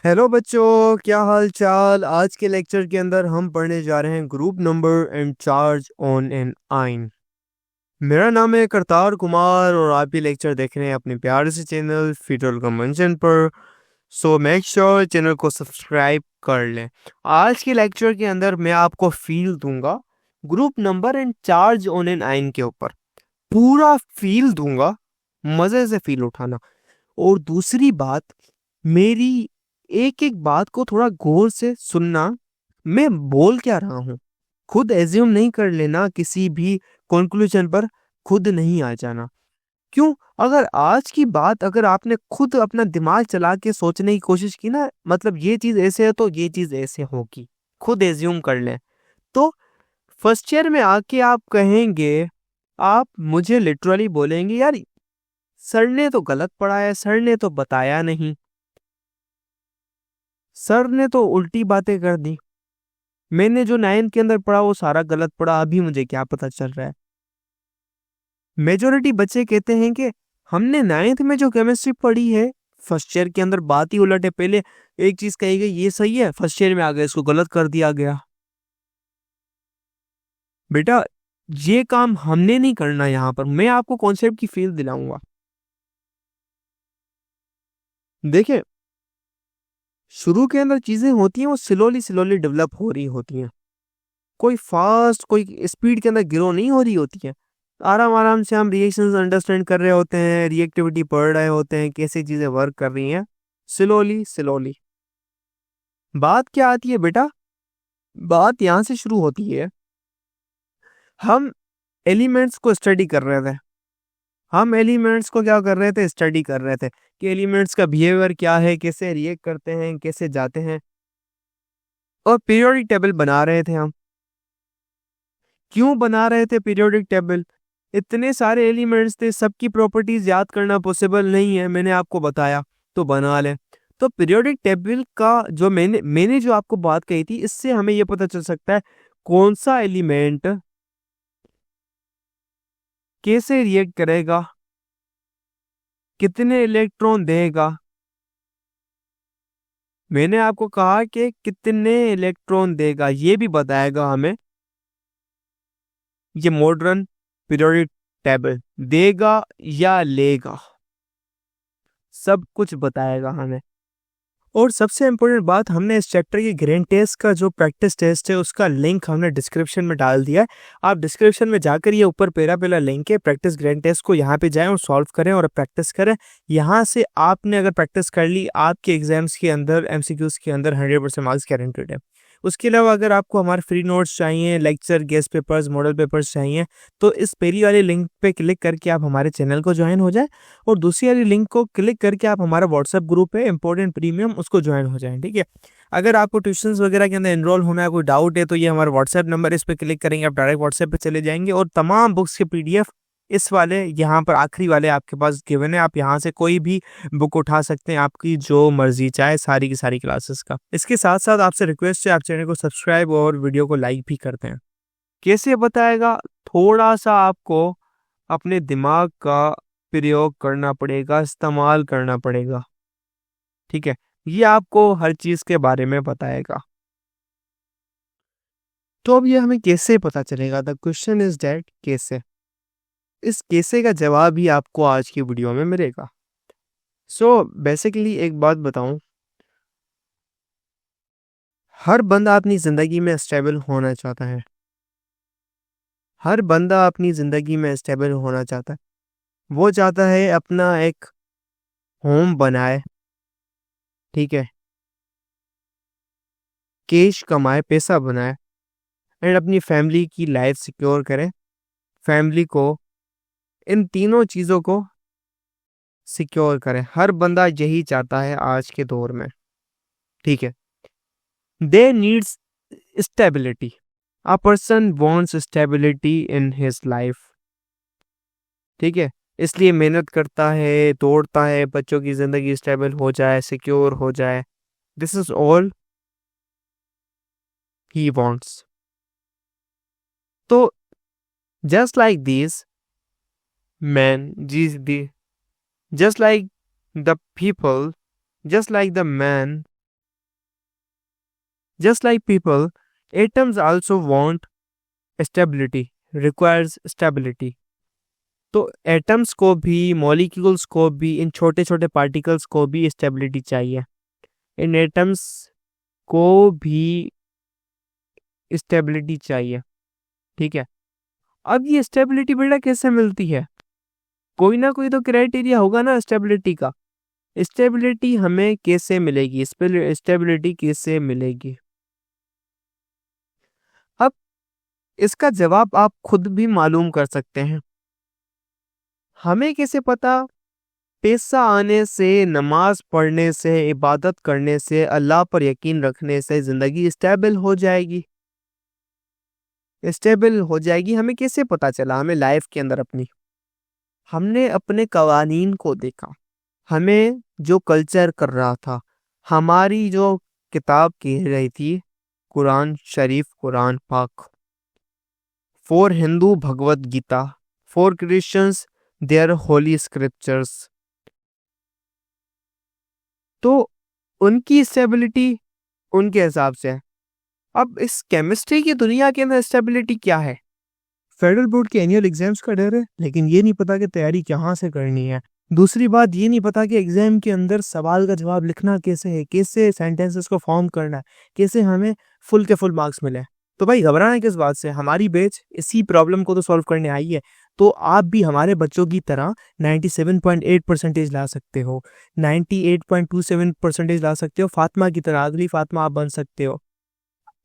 Hello बच्चों, क्या हाल चाल। आज के लेक्चर के अंदर हम पढ़ने जा रहे हैं group number and charge on an आइन। मेरा नाम है करतार कुमार और आप ये लेक्चर देख रहे हैं अपने प्यारे से चैनल फ्यूचर कन्वेंशन पर। सो मेक श्योर चैनल को सब्सक्राइब कर लें। आज के लेक्चर के अंदर मैं आपको फील दूंगा group number and charge on an आइन के ऊपर। पूरा फील दूंगा, मजे से फील उठाना। और दूसरी बात, मेरी एक एक बात को थोड़ा गौर से सुनना। मैं बोल क्या रहा हूँ, खुद एज्यूम नहीं कर लेना, किसी भी कंक्लूजन पर खुद नहीं आ जाना। क्यों? अगर आज की बात अगर आपने खुद अपना दिमाग चला के सोचने की कोशिश की ना, मतलब ये चीज ऐसे है तो ये चीज ऐसे होगी, खुद एज्यूम कर लें, तो फर्स्ट ईयर में आके आप कहेंगे, आप मुझे लिटरली बोलेंगे, यार सर ने तो गलत पढ़ाया, सर ने तो बताया नहीं, सर ने तो उल्टी बातें कर दी, मैंने जो 9th के अंदर पढ़ा वो सारा गलत पढ़ा, अभी मुझे क्या पता चल रहा है। मेजोरिटी बच्चे कहते हैं कि हमने 9th में जो केमिस्ट्री पढ़ी है, फर्स्ट ईयर के अंदर बात ही उलट है। पहले एक चीज कही गई ये सही है, फर्स्ट ईयर में आ गए इसको गलत कर दिया गया। बेटा ये काम हमने नहीं करना। यहाँ पर मैं आपको कॉन्सेप्ट की फील दिलाऊंगा। देखिए, शुरू के अंदर चीजें होती हैं वो स्लोली स्लोली डेवलप हो रही होती हैं। कोई फास्ट, कोई स्पीड के अंदर ग्रो नहीं हो रही होती है। आराम आराम से हम रिएक्शंस अंडरस्टैंड कर रहे होते हैं, रिएक्टिविटी पढ़ रहे होते हैं, कैसे चीजें वर्क कर रही हैं। स्लोली स्लोली बात क्या आती है बेटा, बात यहाँ से शुरू होती है। हम एलिमेंट्स को स्टडी कर रहे थे, हम एलिमेंट्स को क्या कर रहे थे, स्टडी कर रहे थे कि एलिमेंट्स का बिहेवियर क्या है, कैसे रिएक्ट करते हैं, कैसे जाते हैं, और पीरियोडिक टेबल बना रहे थे हम। क्यों बना रहे थे पीरियोडिक टेबल? इतने सारे एलिमेंट्स थे, सबकी प्रॉपर्टीज याद करना पॉसिबल नहीं है, मैंने आपको बताया, तो बना लें। तो पीरियोडिक टेबल का जो मैंने जो आपको बात कही थी, इससे हमें यह पता चल सकता है कौन सा एलिमेंट कैसे रिएक्ट करेगा, कितने इलेक्ट्रॉन देगा। मैंने आपको कहा कि कितने इलेक्ट्रॉन देगा, ये भी बताएगा हमें ये मॉडर्न पीरियोडिक टेबल। देगा या लेगा, सब कुछ बताएगा हमें। और सबसे इम्पोर्टेंट बात, हमने इस चैप्टर की ग्रैंड टेस्ट का जो प्रैक्टिस टेस्ट है उसका लिंक हमने डिस्क्रिप्शन में डाल दिया है। आप डिस्क्रिप्शन में जाकर ये ऊपर पहला लिंक है प्रैक्टिस ग्रैंड टेस्ट को, यहाँ पे जाएं और सॉल्व करें और प्रैक्टिस करें। यहाँ से आपने अगर प्रैक्टिस कर ली, आपके एग्जाम्स के अंदर MCQs के अंदर 100% मार्क्स गारंटेड है। उसके अलावा अगर आपको हमारे फ्री नोट्स चाहिए, lecture, guest papers, model papers चाहिए, तो इस पहली वाली लिंक पे क्लिक करके आप हमारे चैनल को ज्वाइन हो जाए, और दूसरी वाली लिंक को क्लिक करके आप हमारा व्हाट्सएप ग्रुप है इंपॉर्टेंट प्रीमियम, उसको ज्वाइन हो जाएं। ठीक है, अगर आपको ट्यूशंस वगैरह के अंदर एनरोल होना है, कोई डाउट है, तो ये हमारा व्हाट्सएप नंबर, इस पर क्लिक करेंगे आप डायरेक्ट व्हाट्सएप पे चले जाएंगे, और तमाम बुक्स के PDF इस वाले यहाँ पर आखिरी वाले आपके पास गिवन है। आप यहाँ से कोई भी बुक उठा सकते हैं, आपकी जो मर्जी चाहे, सारी की सारी क्लासेस का। इसके साथ साथ आपसे रिक्वेस्ट है, आप चैनल को सब्सक्राइब और वीडियो को लाइक भी करते हैं। कैसे बताएगा, थोड़ा सा आपको अपने दिमाग का प्रयोग करना पड़ेगा, इस्तेमाल करना पड़ेगा। ठीक है, ये आपको हर चीज के बारे में बताएगा। तो अब ये हमें कैसे पता चलेगा? द क्वेश्चन इज दैट कैसे। इस कैसे का जवाब ही आपको आज की वीडियो में मिलेगा। सो बेसिकली एक बात बताऊं, हर बंदा अपनी जिंदगी में स्टेबल होना चाहता है। हर बंदा अपनी जिंदगी में स्टेबल होना चाहता है। वो चाहता है अपना एक होम बनाए, ठीक है, कैश कमाए, पैसा बनाए, एंड अपनी फैमिली की लाइफ सिक्योर करे, फैमिली को, इन तीनों चीज़ों को सिक्योर करे। हर बंदा यही चाहता है आज के दौर में। ठीक है, दे needs stability. A person wants stability in his life. ठीक है, इसलिए मेहनत करता है, दौड़ता है, बच्चों की जिंदगी स्टेबल हो जाए, सिक्योर हो जाए। This is all he wants. तो just like this man, just like the people, just like the man just like people, atoms also want stability, requires stability. तो एटम्स को भी, मॉलिक्यूल्स को भी, इन छोटे छोटे पार्टिकल्स को भी स्टेबिलिटी चाहिए। इन एटम्स को भी स्टेबिलिटी चाहिए, ठीक है। अब ये स्टेबिलिटी बेटा कैसे मिलती है? कोई ना कोई तो क्राइटेरिया होगा ना स्टेबिलिटी का। स्टेबिलिटी हमें कैसे मिलेगी? स्टेबिलिटी कैसे मिलेगी? अब इसका जवाब आप खुद भी मालूम कर सकते हैं। हमें कैसे पता? पैसा आने से, नमाज पढ़ने से, इबादत करने से, अल्लाह पर यकीन रखने से जिंदगी स्टेबल हो जाएगी। स्टेबल हो जाएगी हमें कैसे पता चला? हमें लाइफ के अंदर अपनी, हमने अपने कवानीन को देखा, हमें जो कल्चर कर रहा था, हमारी जो किताब कह रही थी, Quran Sharif, Quran Pak. For Hindu Bhagavad Gita, for Christians their holy scriptures. तो उनकी स्टेबिलिटी उनके हिसाब से है। अब इस केमिस्ट्री की दुनिया के अंदर स्टेबिलिटी क्या है? फेडरल बोर्ड के एनुअल एग्जाम्स का डर है, लेकिन ये नहीं पता कि तैयारी कहाँ से करनी है। दूसरी बात, ये नहीं पता कि एग्जाम के अंदर सवाल का जवाब लिखना कैसे है, कैसे सेंटेंसेस को फॉर्म करना है, कैसे हमें फुल के फुल मार्क्स मिले। तो भाई घबराना किस बात से? हमारी बैच इसी प्रॉब्लम को तो सॉल्व करने आई है। तो आप भी हमारे बच्चों की तरह 97.8 परसेंटेज ला सकते हो, 98.27 परसेंटेज ला सकते हो। फातिमा की तरह, अगली फातिमा आप बन सकते हो।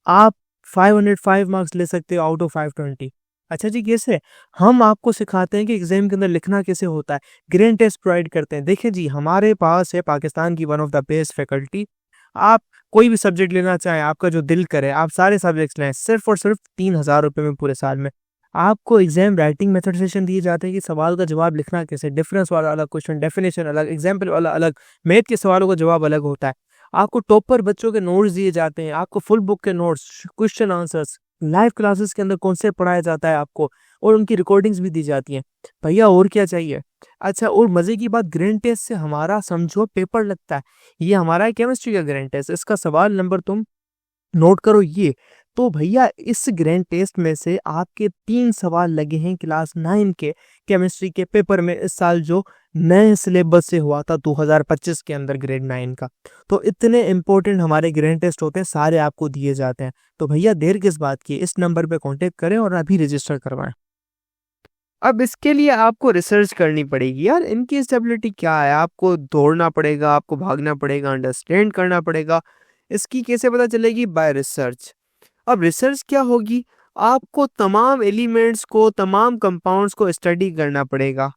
आप 505 मार्क्स ले सकते हो आउट ऑफ 520। अच्छा जी, कैसे? हम आपको सिखाते हैं कि एग्जाम के अंदर लिखना कैसे होता है, ग्रैंड टेस्ट प्रोवाइड करते हैं। देखिए जी, हमारे पास है पाकिस्तान की one of the best faculty. आप कोई भी सब्जेक्ट लेना चाहें, आपका जो दिल करे, आप सारे सब्जेक्ट्स लें, सिर्फ और सिर्फ 3,000 रुपये में पूरे साल में। आपको एग्जाम राइटिंग मेथड सेशन दिए जाते हैं कि सवाल का जवाब लिखना कैसे, डिफरेंस वाला अलग क्वेश्चन, डेफिनेशन अलग, एग्जाम्पल वाला अलग, मैथ के सवालों का जवाब अलग होता है। आपको टॉपर बच्चों के नोट्स दिए जाते हैं, आपको फुल बुक के notes, question answers, live classes के अंदर कॉन्सेप्ट पढ़ाया जाता है आपको, और उनकी रिकॉर्डिंग्स भी दी जाती हैं। भैया और क्या चाहिए? अच्छा, और मजे की बात, ग्रैंड टेस्ट से हमारा समझो पेपर लगता है। ये हमारा है केमिस्ट्री का ग्रैंड टेस्ट, इसका सवाल नंबर तुम नोट करो ये। तो भैया इस ग्रैंड टेस्ट में से आपके 3 सवाल लगे हैं क्लास 9 के केमिस्ट्री के पेपर में, इस साल जो नए सिलेबस से हुआ था 2025 के अंदर ग्रेड 9 का। तो इतने इंपॉर्टेंट हमारे ग्रैंड टेस्ट होते हैं, सारे आपको दिए जाते हैं। तो भैया देर किस बात की, इस नंबर पे कांटेक्ट करें और अभी रजिस्टर करवाएं। अब इसके लिए आपको रिसर्च करनी पड़ेगी यार, इनकी स्टेबिलिटी क्या है। आपको दौड़ना पड़ेगा, आपको भागना पड़ेगा, अंडरस्टैंड करना पड़ेगा। इसकी कैसे पता चलेगी? Bye research. अब रिसर्च क्या होगी? आपको तमाम एलिमेंट्स को, तमाम कंपाउंड्स को स्टडी करना पड़ेगा।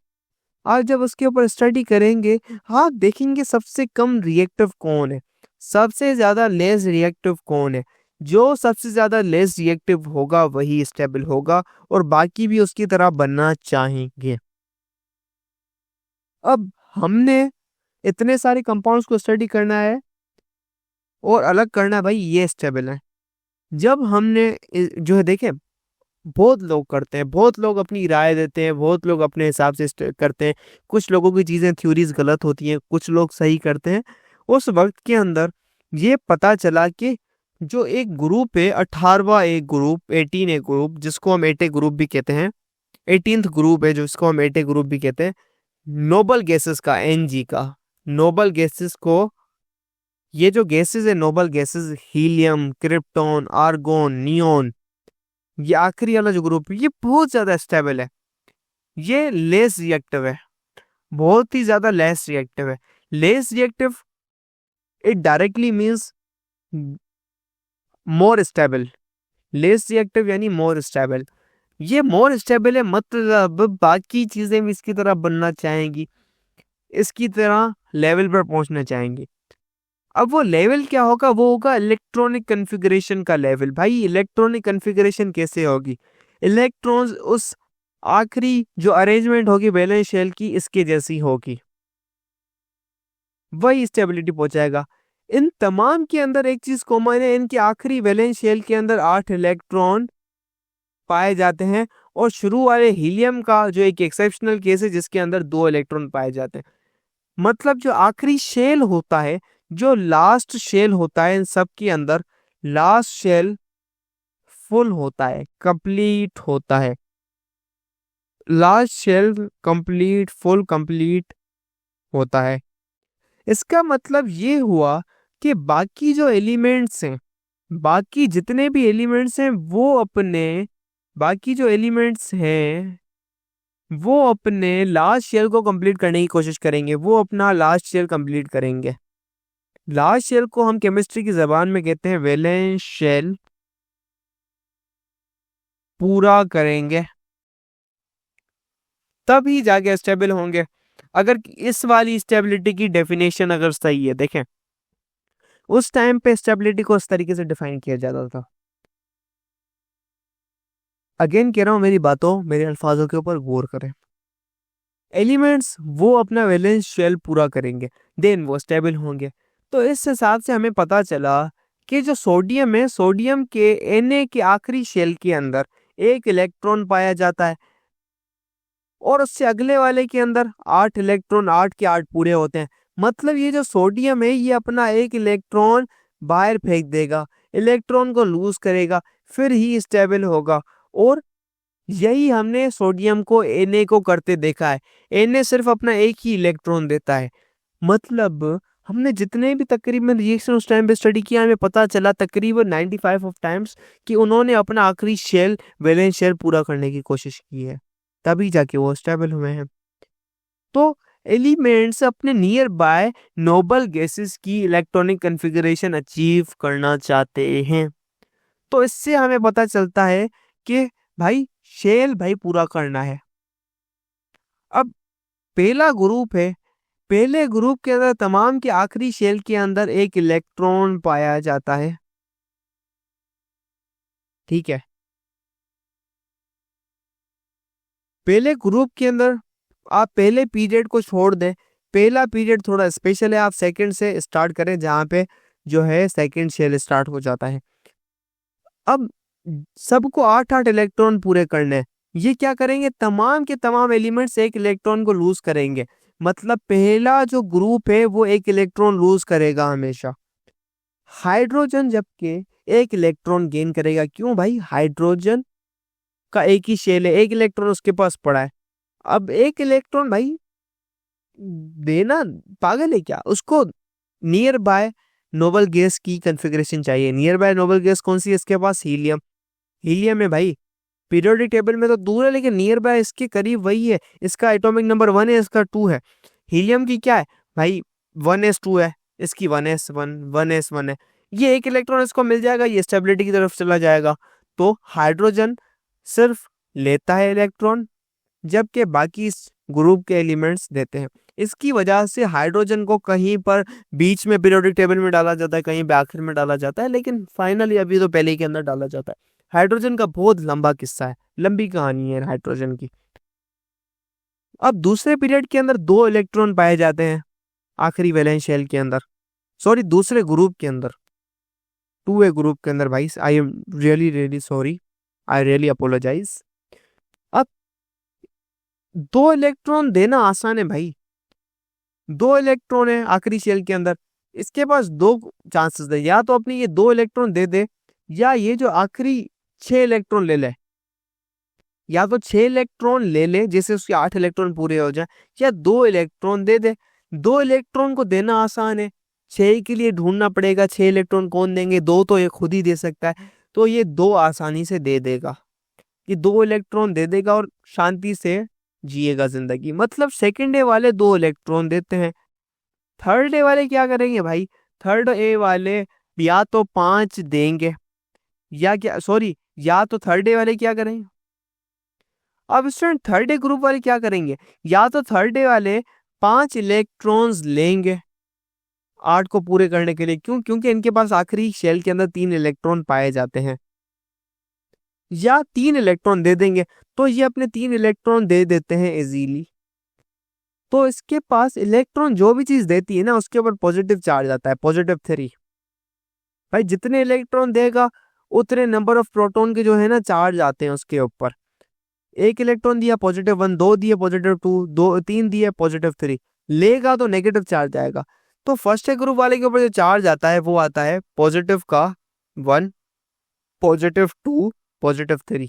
आज जब उसके ऊपर स्टडी करेंगे, आप देखेंगे सबसे कम रिएक्टिव कौन है, सबसे ज्यादा लेस रिएक्टिव कौन है। जो सबसे ज्यादा लेस रिएक्टिव होगा वही स्टेबल होगा, और बाकी भी उसकी तरह बनना चाहेंगे। अब हमने इतने सारे कंपाउंड्स को स्टडी करना है और अलग करना है, भाई ये स्टेबल है। जब हमने जो है, देखें, बहुत लोग करते हैं, बहुत लोग अपनी राय देते हैं, बहुत लोग अपने हिसाब से करते हैं। कुछ लोगों की चीज़ें, थ्योरीज गलत होती हैं, कुछ लोग सही करते हैं। उस वक्त के अंदर ये पता चला कि जो एक ग्रुप है, 18वां एक ग्रुप, 18 एक ग्रुप, जिसको हम एटे ग्रुप भी कहते हैं, 18th ग्रुप है जिसको हम एटे ग्रुप भी कहते हैं, नोबल गैसेस का, एनजी का, नोबल गैसेस को, ये जो गैसेस है noble gases, helium, krypton, argon, neon, ये आखिरी वाला जो ग्रुप है, ये बहुत ज्यादा स्टेबल है। ये लेस रिएक्टिव है, बहुत ही ज्यादा लेस रिएक्टिव है। Less reactive, it directly means more stable. Less reactive यानी मोर स्टेबल। ये मोर स्टेबल है, मतलब बाकी चीजें भी इसकी तरह बनना चाहेंगी, इसकी तरह लेवल पर पहुंचना चाहेंगी। अब वो लेवल क्या होगा? वो होगा इलेक्ट्रॉनिक कन्फिगरेशन का लेवल। भाई इलेक्ट्रॉनिक कन्फिगरेशन कैसे होगी? इलेक्ट्रॉन्स उस आखिरी जो अरेंजमेंट होगी वैलेंस शेल की, इसके जैसी होगी, वही स्टेबिलिटी पहुंचाएगा। इन तमाम के अंदर एक चीज कॉमन है, इनके आखिरी वैलेंस शेल के अंदर 8 इलेक्ट्रॉन पाए जाते हैं, और शुरू वाले हीलियम का जो एक एक्सेप्शनल केस है जिसके अंदर 2 इलेक्ट्रॉन पाए जाते हैं। मतलब जो आखिरी शेल होता है, जो लास्ट शेल होता है इन सब के अंदर, लास्ट शेल फुल होता है, कंप्लीट होता है। Last shell complete, full complete होता है। इसका मतलब ये हुआ कि बाकी जो एलिमेंट्स हैं, बाकी जितने भी एलिमेंट्स हैं वो अपने बाकी जो एलिमेंट्स हैं वो अपने लास्ट शेल को कंप्लीट करने की कोशिश करेंगे, वो अपना लास्ट शेल कंप्लीट करेंगे। लास्ट शेल को हम केमिस्ट्री की जबान में कहते हैं वैलेंस शेल, पूरा करेंगे तभी जाके स्टेबल होंगे। अगर इस वाली स्टेबिलिटी की डेफिनेशन अगर सही है, देखें उस टाइम पे स्टेबिलिटी को इस तरीके से डिफाइन किया जाता था। अगेन कह रहा हूं, मेरी बातों, मेरे अल्फाजों के ऊपर गौर करें। एलिमेंट्स वो अपना वैलेंस शेल पूरा करेंगे, देन वो स्टेबल होंगे। तो इस हिसाब से हमें पता चला कि जो सोडियम है, सोडियम के Na के आखिरी शेल के अंदर एक इलेक्ट्रॉन पाया जाता है और उससे अगले वाले के अंदर 8 इलेक्ट्रॉन, 8 के 8 पूरे होते हैं। मतलब ये जो सोडियम है ये अपना एक इलेक्ट्रॉन बाहर फेंक देगा, इलेक्ट्रॉन को लूज करेगा, फिर ही स्टेबल होगा। और यही हमने सोडियम को Na को करते देखा है। Na सिर्फ अपना एक ही इलेक्ट्रॉन देता है। मतलब हमने जितने भी तकरीबन रिएक्शन उस टाइम पे स्टडी किया, हमें पता चला तकरीबन 95 ऑफ टाइम्स कि उन्होंने अपना आखिरी शेल, वैलेंस शेल पूरा करने की कोशिश की है, तभी जाके वो स्टेबल हुए हैं। तो एलिमेंट्स अपने नियर बाय नोबल गैसेस की इलेक्ट्रॉनिक कॉन्फ़िगरेशन अचीव करना चाहते हैं। तो इससे हमें पता चलता है कि भाई शेल भाई पूरा करना है। अब पहला ग्रुप है, पहले ग्रुप के अंदर तमाम के आखिरी शेल के अंदर एक इलेक्ट्रॉन पाया जाता है, ठीक है। पहले ग्रुप के अंदर आप पहले पीरियड को छोड़ दें, पहला पीरियड थोड़ा स्पेशल है, आप सेकंड से स्टार्ट करें जहां पे जो है सेकंड शेल स्टार्ट हो जाता है। अब सबको 8-8 इलेक्ट्रॉन पूरे करने हैं। ये क्या करेंगे, तमाम के तमाम एलिमेंट्स एक इलेक्ट्रॉन को लूज करेंगे। मतलब पहला जो ग्रुप है वो एक इलेक्ट्रॉन लूज करेगा हमेशा। हाइड्रोजन जबकि एक इलेक्ट्रॉन गेन करेगा। क्यों भाई, हाइड्रोजन का एक ही शेल है, एक इलेक्ट्रॉन उसके पास पड़ा है। अब एक इलेक्ट्रॉन भाई देना पागल है क्या, उसको नियर बाय नोबल गैस की कॉन्फ़िगरेशन चाहिए। नियर बाय नोबल गैस कौन सी है इसके पास, हीलियम। हीलियम है भाई, पीरियोडिक टेबल में तो दूर है लेकिन नियर बाय इसके करीब वही है। इसका एटॉमिक नंबर 1 है, इसका 2 है। हीलियम की क्या है भाई, 1s2 है, इसकी 1s1, 1s1 है। ये एक इलेक्ट्रॉन इसको मिल जाएगा, ये स्टेबिलिटी की तरफ चला जाएगा। तो हाइड्रोजन सिर्फ लेता है इलेक्ट्रॉन, जबकि बाकी इस ग्रुप के एलिमेंट्स देते हैं। इसकी वजह से हाइड्रोजन को कहीं पर बीच में पीरियोडिक टेबल में डाला जाता है, कहीं पे आखिर में डाला जाता है, लेकिन फाइनली अभी तो पहले के अंदर डाला जाता है। हाइड्रोजन का बहुत लंबा किस्सा है, लंबी कहानी है हाइड्रोजन की। अब दूसरे पीरियड के अंदर 2 इलेक्ट्रॉन पाए जाते हैं आखिरी वैलेंस शेल के अंदर, सॉरी दूसरे ग्रुप के अंदर, 2A ग्रुप के अंदर। भाई I am really really sorry, I really apologise. अब 2 इलेक्ट्रॉन देना आसान है भाई, 2 इलेक्ट्रॉन है आखिरी शेल के अंदर, इसके पास 2 चांसेस है, या तो अपनी ये 2 इलेक्ट्रॉन दे दे, या ये जो आखिरी 6 इलेक्ट्रॉन ले ले। या तो 6 इलेक्ट्रॉन ले ले जिससे उसके 8 इलेक्ट्रॉन पूरे हो जाए, या 2 इलेक्ट्रॉन दे दे। 2 इलेक्ट्रॉन को देना आसान है, 6 के लिए ढूंढना पड़ेगा 6 इलेक्ट्रॉन कौन देंगे, 2 तो ये खुद ही दे सकता है। तो ये 2 आसानी से दे देगा, ये 2 इलेक्ट्रॉन दे देगा और शांति से जिएगा जिंदगी। मतलब सेकंड ए वाले 2 इलेक्ट्रॉन देते हैं, थर्ड ए वाले क्या करेंगे भाई, थर्ड ए वाले या तो 5 देंगे, या क्या सॉरी, या तो थर्ड ए वाले क्या करेंगे, अब स्टूडेंट थर्ड ए ग्रुप वाले क्या करेंगे, या तो थर्ड ए वाले 5 इलेक्ट्रॉन्स लेंगे 8 को पूरे करने के लिए। क्यों, क्योंकि इनके पास आखिरी शेल के अंदर 3 इलेक्ट्रॉन पाए जाते हैं, या 3 इलेक्ट्रॉन दे देंगे। तो ये अपने 3 इलेक्ट्रॉन दे देते हैं इजीली। तो इसके पास इलेक्ट्रॉन जो भी चीज देती है ना उसके ऊपर पॉजिटिव चार्ज आता है, +3। भाई जितने इलेक्ट्रॉन देगा उतने नंबर ऑफ प्रोटॉन के जो है ना चार्ज आते हैं उसके ऊपर। 1 इलेक्ट्रॉन दिया +1, 2 दिए +2, 3 दिए +3, लेगा तो नेगेटिव चार्ज आएगा। तो फर्स्ट ग्रुप वाले के ऊपर जो चार्ज आता है वो आता है पॉजिटिव का 1, पॉजिटिव 2, पॉजिटिव 3।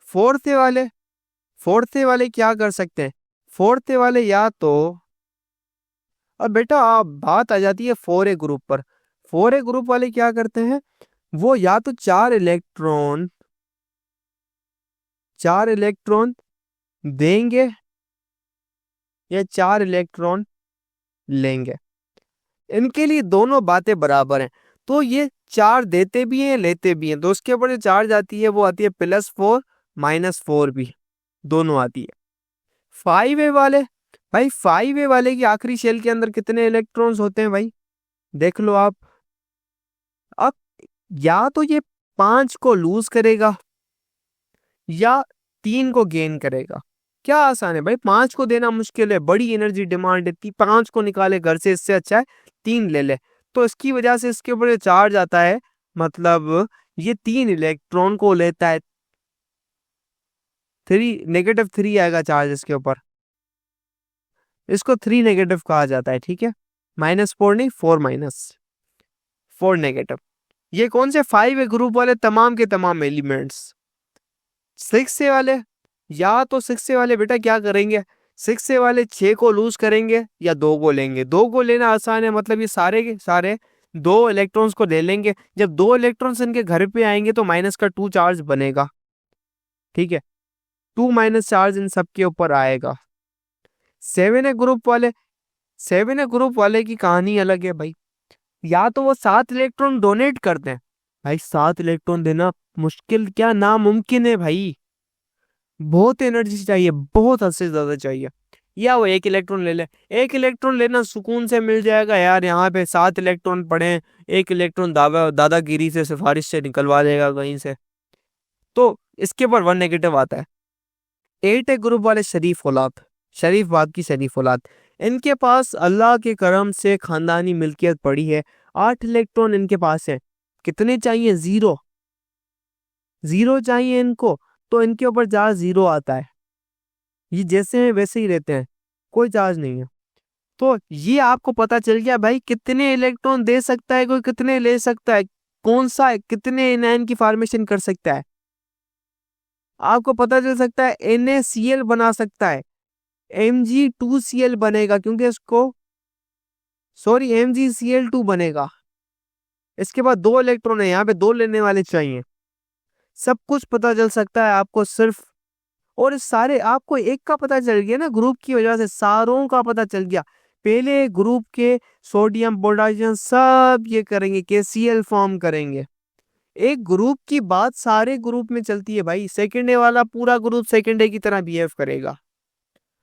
फोर्थ वाले क्या कर सकते हैं? फोर्थ वाले या तो, अब बेटा आप बात आ जाती है 4A ग्रुप पर। 4A ग्रुप वाले क्या करते हैं? वो या तो 4 इलेक्ट्रॉन देंगे या 4 इलेक्ट्रॉन लेंगे। इनके लिए दोनों बातें बराबर हैं। तो ये 4 देते भी हैं लेते भी हैं। तो उसके ऊपर जो चार्ज आती है वो आती है +4 -4 भी, दोनों आती है। 5A वाले, भाई 5A वाले की आखिरी शेल के अंदर कितने इलेक्ट्रॉन्स होते हैं भाई? देख लो आप। अब या तो ये 5 को लूज करेगा या 3 को गेन करेगा। क्या आसान है भाई, 5 को देना मुश्किल है, बड़ी एनर्जी डिमांड है। 5 को निकाले घर से, इससे अच्छा है 3 ले ले। तो इसकी वजह से इसके ऊपर चार्ज आता है, मतलब ये 3 इलेक्ट्रॉन को लेता है। -3 आएगा चार्ज इसके ऊपर, इसको 3 नेगेटिव कहा जाता है। ठीक है, -4 नहीं, 4 नेगेटिव। ये कौन से 5A ग्रुप वाले? तमाम के तमाम एलिमेंट्स। 6A वाले, या तो 6A वाले बेटा क्या करेंगे? 6A वाले 6 को लूज करेंगे या 2 को लेंगे। 2 को लेना आसान है, मतलब ये सारे के सारे 2 इलेक्ट्रॉन्स को ले लेंगे। जब 2 इलेक्ट्रॉन्स इनके घर पे आएंगे तो -2 चार्ज बनेगा। ठीक है, 2 चार्ज इन सब के ऊपर आएगा। 7A ग्रुप वाले की कहानी अलग है भाई। या तो वो 7 इलेक्ट्रॉन डोनेट करते हैं। भाई 7 इलेक्ट्रॉन देना मुश्किल क्या, नामुमकिन है भाई। बहुत एनर्जी चाहिए, बहुत हद से ज्यादा चाहिए। या वो 1 इलेक्ट्रॉन ले ले। 1 इलेक्ट्रॉन लेना सुकून से मिल जाएगा यार, यहाँ पे 7 इलेक्ट्रॉन पड़े हैं, 1 इलेक्ट्रॉन दादागिरी से, सिफारिश से निकलवा देगा कहीं से। तो इसके ऊपर 1 नेगेटिव आता है। 8 ग्रुप वाले शरीफ बाप की शरीफ औलाद, इनके पास अल्लाह के करम से खानदानी मिल्कियत पड़ी है। 8 इलेक्ट्रॉन इनके पास है। कितने चाहिए? 0 चाहिए इनको। तो इनके ऊपर चार्ज 0 आता है। ये जैसे हैं वैसे ही रहते हैं, कोई चार्ज नहीं है। तो ये आपको पता चल गया भाई, कितने इलेक्ट्रॉन दे सकता है कोई, कितने ले सकता है, कौन सा कितने एनायन की फॉर्मेशन कर सकता है। आपको पता चल सकता है NaCl बना सकता है, Mg2Cl बनेगा, क्योंकि इसको MgCl2 बनेगा। इसके बाद 2 इलेक्ट्रॉन है, यहाँ पे 2 लेने वाले चाहिए। सब कुछ पता चल सकता है आपको सिर्फ, और सारे आपको एक का पता चल गया ना, ग्रुप की वजह से सारों का पता चल गया। पहले ग्रुप के सोडियम पोटेशियम सब ये करेंगे, KCl फॉर्म करेंगे। एक ग्रुप की बात सारे ग्रुप में चलती है भाई। सेकेंड ए वाला पूरा ग्रुप सेकेंड ए की तरह बिहेव करेगा,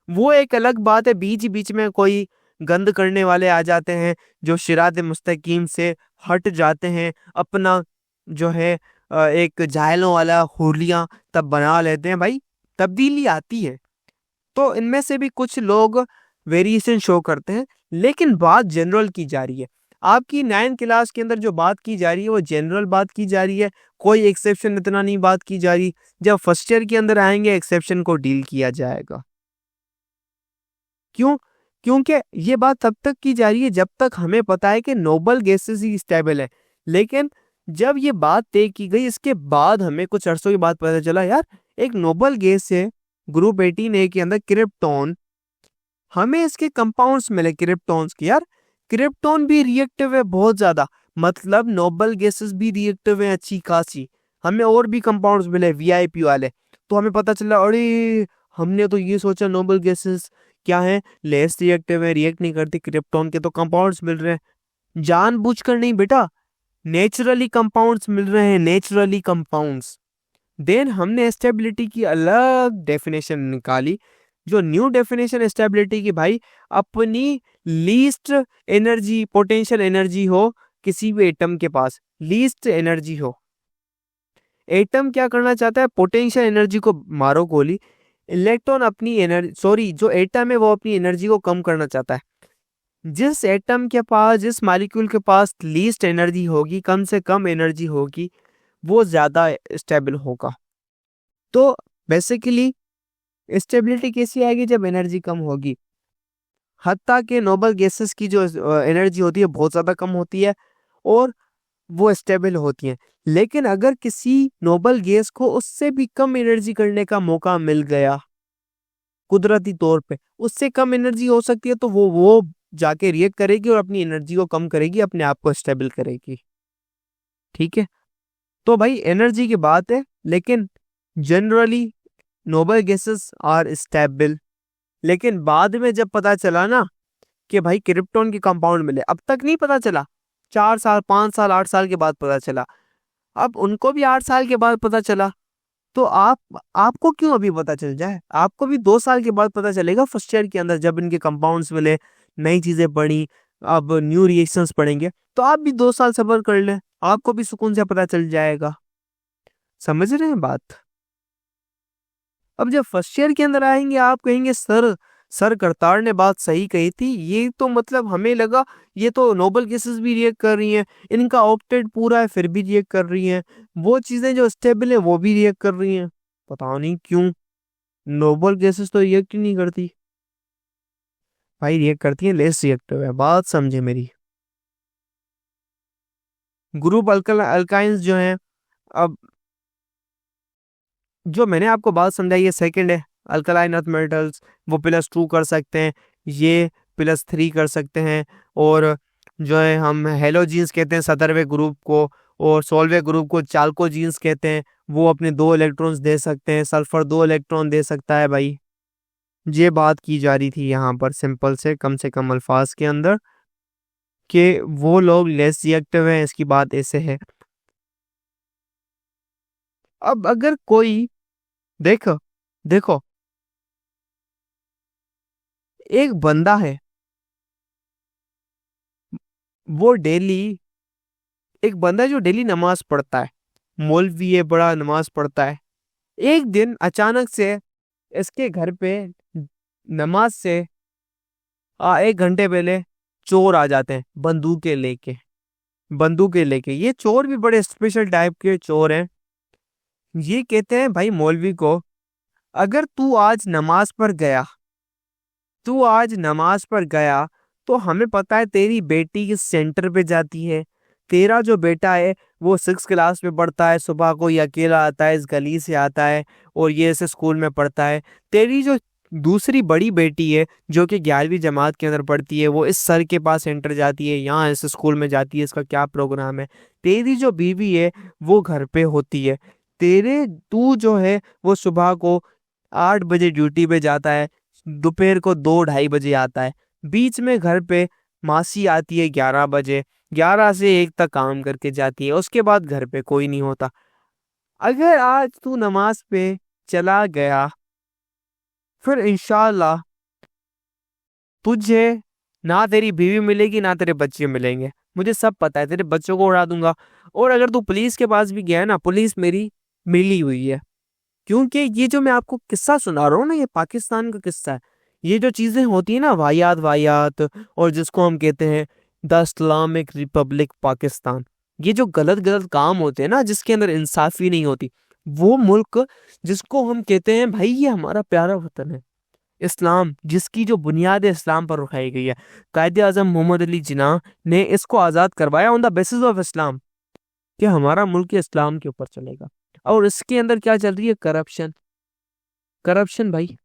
वो एक अलग बात है। बीच बीच में कोई गंद करने वाले आ जाते हैं जो शिरात मुस्तकीम से हट जाते हैं, अपना जो है एक जायलों वाला हुलिया तब बना लेते हैं। भाई तब्दीली आती है, तो इनमें से भी कुछ लोग वेरिएशन शो करते हैं, लेकिन बात जनरल की जा रही है। आपकी 9th क्लास के अंदर जो बात की जा रही है वो जनरल बात की जा रही है, कोई एक्सेप्शन इतना नहीं बात की जा रही। जब फर्स्ट ईयर के अंदर आएंगे एक्सेप्शन को डील किया जाएगा। क्यों? क्योंकि ये बात तब तक की जा रही है जब तक हमें पता है कि नोबल गैसेस ही स्टेबल है। लेकिन जब ये बात तय की गई, इसके बाद हमें कुछ अरसों के बाद पता चला यार एक नोबल गैस है ग्रुप 18A के अंदर क्रिप्टॉन, हमें इसके कंपाउंड्स मिले क्रिप्टॉन्स के। यार क्रिप्टॉन भी रिएक्टिव है बहुत ज्यादा, मतलब नोबल गैसेस भी रिएक्टिव है अच्छी खासी। हमें और भी कंपाउंड्स मिले VIP वाले, तो हमें पता चला अरे हमने तो ये सोचा नोबल गैसेस क्या है, लेस रिएक्टिव है, रिएक्ट नहीं करती। क्रिप्टॉन के तो कंपाउंड्स मिल रहे हैं, जानबूझकर नहीं बेटा, नेचुरली कंपाउंड्स मिल रहे हैं, नेचुरली कंपाउंड्स। देन हमने स्टेबिलिटी की अलग डेफिनेशन निकाली, जो न्यू डेफिनेशन स्टेबिलिटी की भाई, अपनी लीस्ट एनर्जी पोटेंशियल एनर्जी हो किसी भी एटम के पास, लीस्ट एनर्जी हो। एटम क्या करना चाहता है? पोटेंशियल एनर्जी को मारो गोली, इलेक्ट्रॉन अपनी एनर्जी जो एटम है वो अपनी एनर्जी को कम करना चाहता है। जिस एटम के पास, जिस मॉलिक्यूल के पास लीस्ट एनर्जी होगी, कम से कम एनर्जी होगी, वो ज्यादा स्टेबल होगा। तो बेसिकली स्टेबिलिटी कैसी आएगी? जब एनर्जी कम होगी। हत्ता के नोबल गैसेस की जो एनर्जी होती है बहुत ज्यादा कम होती है, और वो स्टेबल होती हैं। लेकिन अगर किसी नोबल गैस को उससे भी कम एनर्जी करने का मौका मिल गया कुदरती तौर पे, उससे कम एनर्जी हो सकती है, तो वो जाके रिएक्ट करेगी और अपनी एनर्जी को कम करेगी, अपने आप को स्टेबल करेगी। ठीक है, तो भाई एनर्जी की बात है, लेकिन generally noble gases are stable. लेकिन बाद में जब पता चला ना कि भाई क्रिप्टॉन के कंपाउंड मिले, अब तक नहीं पता चला, 4 साल 5 साल 8 साल के बाद पता चला। अब उनको भी 8 साल के बाद पता चला, तो आपको क्यों अभी पता चल जाए? आपको भी 2 साल के बाद पता चलेगा, फर्स्ट ईयर के अंदर जब इनके कंपाउंड्स मिले, नई चीजें पढ़ी, अब न्यू रिएक्शंस पढ़ेंगे, तो आप भी 2 साल सब्र कर लें, आपको भी सुकून से पता चल जाएगा। समझ रहे हैं बात? अब जब फर्स्ट ईयर के अंदर आएंगे, आप कहेंगे सर करतार ने बात सही कही थी, ये तो मतलब हमें लगा ये तो नोबल गैसेस भी रिएक्ट कर रही हैं, इनका ऑक्टेट पूरा है फिर भी रिएक्ट कर रही हैं, वो चीजें जो स्टेबल है वो भी रिएक्ट कर रही हैं, पता नहीं क्यों। नोबल गैसेस तो रिएक्ट ही नहीं करती। भाई रिएक्ट करती है, लेस रिएक्टिव है, बात समझे मेरी। ग्रुप अल्काइंस जो हैं, अब जो मैंने आपको बात समझाई ये सेकंड है, अल्कलाइन अर्थ मेटल्स वो +2 कर सकते हैं, ये +3 कर सकते हैं, और जो है हम हेलोजीन्स कहते हैं 17वें ग्रुप को, और 16वें ग्रुप को चाल्कोजीन्स कहते हैं, वो अपने 2 इलेक्ट्रॉन्स दे सकते हैं, सल्फर 2 इलेक्ट्रॉन दे सकता है। भाई ये बात की जा रही थी यहाँ पर सिंपल से कम अल्फाज के अंदर, कि वो लोग लेस रिएक्टिव हैं, इसकी बात ऐसे है। अब अगर कोई देखो देखो एक बंदा है, वो डेली एक बंदा है जो डेली नमाज पढ़ता है, मौलवी है, बड़ा नमाज पढ़ता है। एक दिन अचानक से इसके घर पे नमाज से 1 घंटे पहले चोर आ जाते हैं बंदूकें लेके। ये चोर भी बड़े स्पेशल टाइप के चोर हैं। ये कहते हैं भाई मौलवी को, अगर तू आज नमाज पर गया तो हमें पता है तेरी बेटी किस सेंटर पे जाती है, तेरा जो बेटा है वो 6 क्लास में पढ़ता है, सुबह को ये अकेला आता है, इस गली से आता है और ये ऐसे स्कूल में पढ़ता है। तेरी जो दूसरी बड़ी बेटी है जो कि 11वीं जमात के अंदर पढ़ती है, वो इस सर के पास सेंटर जाती है, यहाँ इस स्कूल में जाती है, इसका क्या प्रोग्राम है। तेरी जो बीवी है वो घर पे होती है। तू जो है वो सुबह को 8 बजे ड्यूटी पे जाता है, दोपहर को 2-2:30 बजे आता है, बीच में घर पे मासी आती है 11 बजे, 11 से 1 तक काम करके जाती है, उसके बाद घर पे कोई नहीं होता। अगर आज तू नमाज पे चला गया, फिर इंशाल्लाह तुझे ना तेरी बीवी मिलेगी ना तेरे बच्चे मिलेंगे, मुझे सब पता है, तेरे बच्चों को उड़ा दूंगा। और अगर तू पुलिस के पास भी गया है ना, पुलिस मेरी मिली हुई है, क्योंकि ये जो मैं आपको किस्सा सुना रहा हूँ ना, ये पाकिस्तान का किस्सा है। ये जो चीजें होती है ना, वाहियात वाहियात, और जिसको हम कहते हैं द इस्लामिक रिपब्लिक पाकिस्तान, ये जो गलत गलत काम होते हैं ना, जिसके अंदर इंसाफी नहीं होती, वो मुल्क जिसको हम कहते हैं भाई ये हमारा प्यारा वतन है, इस्लाम, जिसकी जो बुनियाद है इस्लाम पर उठाई गई है। कायदे आजम मोहम्मद अली जिन्ना ने इसको आज़ाद करवाया on the basis of Islam, कि हमारा मुल्क इस्लाम के ऊपर चलेगा। और इसके अंदर क्या चल रही है? करप्शन भाई।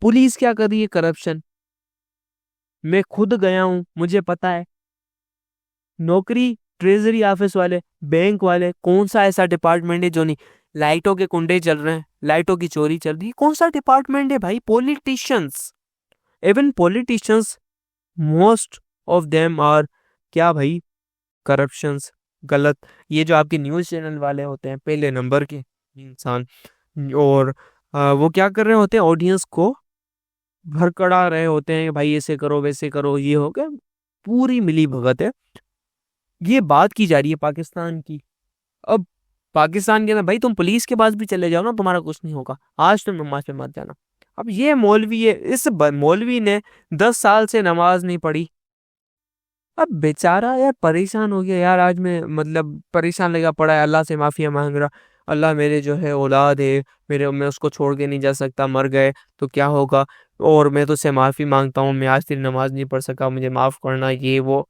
पुलिस क्या कर रही है? करप्शन। मैं खुद गया हूं, मुझे पता है। नौकरी ट्रेजरी ऑफिस वाले, बैंक वाले, कौन सा ऐसा डिपार्टमेंट है जो नहीं, लाइटों के कुंडे चल रहे हैं, लाइटों की चोरी चल रही है, कौन सा डिपार्टमेंट है भाई? Politicians, even politicians, most of them are क्या भाई? करप्शंस, गलत। ये जो आपके न्यूज़ चैनल वाले होते हैं पहले नंबर के इंसान, और वो क्या कर रहे होते हैं? ऑडियंस को भड़कड़ा रहे होते हैं, भाई ऐसे करो वैसे करो, ये हो गया, पूरी मिली भगत है। ये बात की जा रही है पाकिस्तान की। अब पाकिस्तान के अंदर भाई तुम पुलिस के पास भी चले जाओ ना, तुम्हारा कुछ नहीं होगा, आज तुम नमाज पे मत जाना। अब ये मौलवी है, इस मौलवी ने 10 साल से नमाज नहीं पढ़ी। अब बेचारा यार परेशान हो गया, यार आज मैं मतलब परेशान लगा पड़ा है, अल्लाह से माफिया मांग रहा, अल्लाह मेरे जो है औलाद है, मैं उसको छोड़ के नहीं जा सकता, मर गए तो क्या होगा, और मैं तो उससे माफी मांगता हूँ, मैं आज तेरी नमाज नहीं पढ़ सका, मुझे माफ करना, ये वो।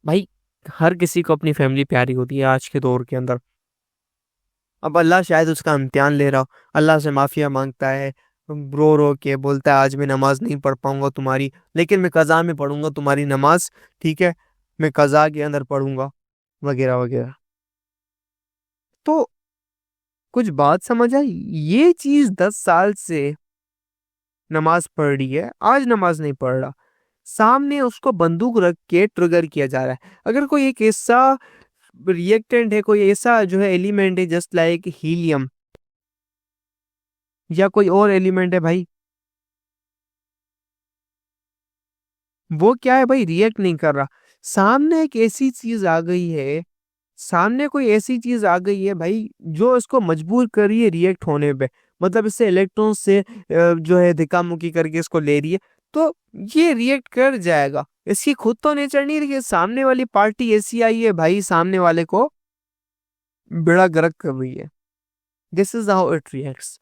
भाई हर किसी को अपनी फैमिली प्यारी होती है आज के दौर के अंदर। अब अल्लाह शायद उसका इम्तिहान ले रहा हो, अल्लाह से माफिया मांगता है, रो रो के बोलता है आज मैं नमाज नहीं पढ़ पाऊंगा तुम्हारी, लेकिन मैं कज़ा में पढ़ूंगा तुम्हारी नमाज, ठीक है, मैं कज़ा के अंदर पढ़ूंगा, वगैरह वगैरह। तो कुछ बात समझ आई, ये चीज 10 साल से नमाज पढ़ रही है, आज नमाज नहीं पढ़ रहा, सामने उसको बंदूक रख के ट्रिगर किया जा रहा है। अगर कोई एक ऐसा रिएक्टेंट है, कोई ऐसा जो है एलिमेंट है जस्ट लाइक हीलियम या कोई और एलिमेंट है भाई, वो क्या है भाई, रिएक्ट नहीं कर रहा। सामने एक ऐसी चीज आ गई है, सामने कोई ऐसी चीज आ गई है भाई जो इसको मजबूर कर रही है रिएक्ट होने पे, मतलब इससे इलेक्ट्रॉन से जो है धिक्का-मुक्की करके इसको ले रही है, तो ये रिएक्ट कर जाएगा। इसकी खुद तो नेचर नहीं रही, सामने वाली पार्टी ऐसी आई है भाई, सामने वाले को बेड़ा गर्क कर रही है। This is how it reacts.